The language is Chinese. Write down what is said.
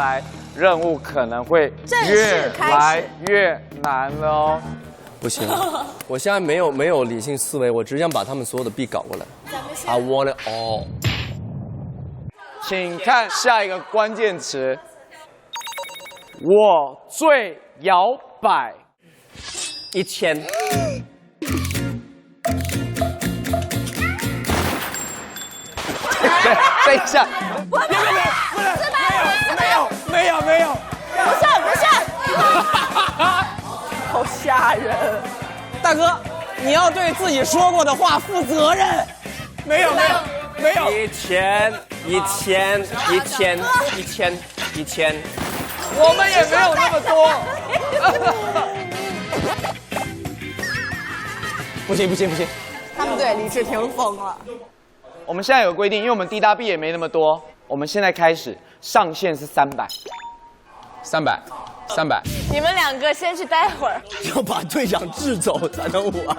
来任务可能会越来越难了哦。不行，我现在没有理性思维，我只想把他们所有的币搞过来。I want it all。请看下一个关键词，我最摇摆。1000。等一下，没有，不是，好吓人！大哥，你要对自己说过的话负责任。没有。 1000，我们也没有那么多。不行，他们对李治廷疯了。我们现在有规定，因为我们滴答币也没那么多，我们现在开始上限是300。300。你们两个先去待会儿。要把队长治走才能玩。